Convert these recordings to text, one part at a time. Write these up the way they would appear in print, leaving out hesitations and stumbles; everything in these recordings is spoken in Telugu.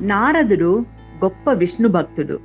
నారదుడు గొప్ప విష్ణు భక్తుడు.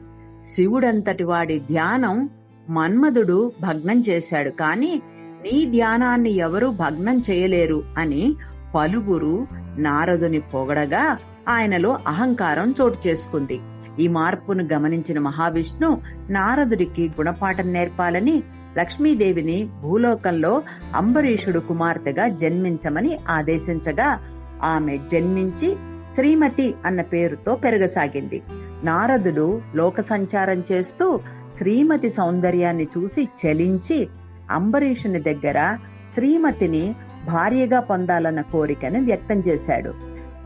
శివుడంతటి వాడి ధ్యానం మన్మధుడు భగ్నం చేశాడు. కాని నీ ధ్యానాన్ని ఎవరూ భగ్నం చేయలేరు అని పలువురు నారదుని పొగడగా ఆయనలో అహంకారం చోటు చేసుకుంది. ఈ మార్పును గమనించిన మహావిష్ణు నారదుడికి గుణపాఠం నేర్పాలని లక్ష్మీదేవిని భూలోకంలో అంబరీషుడు కుమార్తెగా జన్మించమని ఆదేశించగా ఆమె జన్మించి శ్రీమతి అన్న పేరుతో పెరగసాగింది. నారదుడు లోక సంచారం చేస్తూ శ్రీమతి సౌందర్యాన్ని చూసి చలించి అంబరీషుని దగ్గర శ్రీమతిని భార్యగా పొందాలన్న కోరికను వ్యక్తం చేశాడు.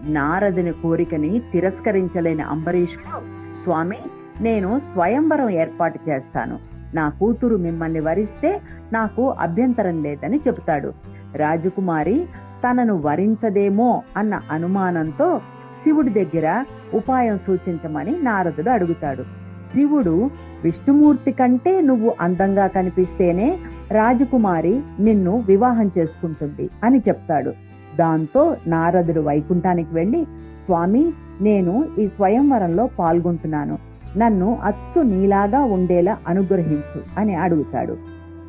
నారదుని కోరికని తిరస్కరించలేని అంబరీషుడు, స్వామి, నేను స్వయంవరం ఏర్పాటు చేస్తాను. నా కూతురు మిమ్మల్ని వరిస్తే నాకు అభ్యంతరం లేదని చెబుతాడు. రాజకుమారి తనను వరించదేమో అన్న అనుమానంతో శివుడి దగ్గర ఉపాయం సూచించమని నారదుడు అడుగుతాడు. శివుడు, విష్ణుమూర్తి కంటే నువ్వు అందంగా కనిపిస్తేనే రాజకుమారి నిన్ను వివాహం చేసుకుంటుంది అని చెప్తాడు. దాంతో నారదుడు వైకుంఠానికి వెళ్లి, స్వామి, నేను ఈ స్వయంవరంలో పాల్గొంటున్నాను. నన్ను అచ్చు నీలాగా ఉండేలా అనుగ్రహించు అని అడుగుతాడు.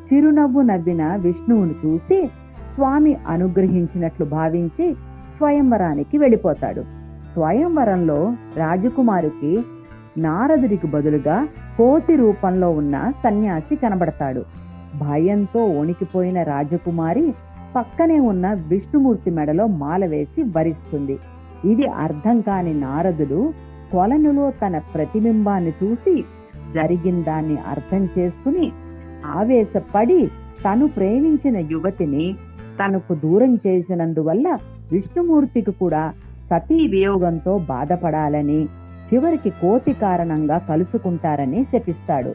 చిరునవ్వు నవ్విన విష్ణువును చూసి స్వామి అనుగ్రహించినట్లు భావించి స్వయంవరానికి వెళ్ళిపోతాడు. స్వయంవరంలో రాజకుమారికి నారదుడికి బదులుగా కోతి రూపంలో ఉన్న సన్యాసి కనబడతాడు. భయంతో వణికిపోయిన రాజకుమారి పక్కనే ఉన్న విష్ణుమూర్తి మెడలో మాల వేసి వరిస్తుంది. ఇది అర్థం కాని నారదుడు కొలనులో తన ప్రతిబింబాన్ని చూసి జరిగిన దాన్ని అర్థం చేసుకుని ఆవేశపడి తను ప్రేమించిన యువతిని తనకు దూరం చేసినందువల్ల విష్ణుమూర్తికి కూడా సతీ వియోగంతో బాధపడాలని, చివరికి కోతి కారణంగా కలుసుకుంటారని శపిస్తాడు.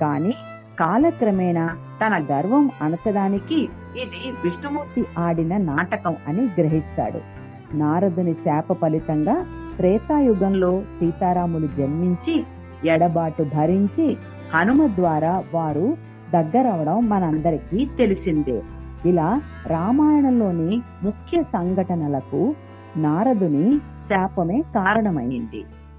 కాని కాలక్రమేణా తన గర్వం అణచడానికి ఇది విష్ణుమూర్తి ఆడిన నాటకం అని గ్రహిస్తాడు. నారదుని శాప ఫలితంగా త్రేతాయుగంలో సీతారాములు జన్మించి ఎడబాటు భరించి హనుమ ద్వారా వారు దగ్గరవడం మనందరికీ తెలిసిందే. ఇలా రామాయణంలోని ముఖ్య సంఘటనలకు నారదుని శాపమే కారణమైంది.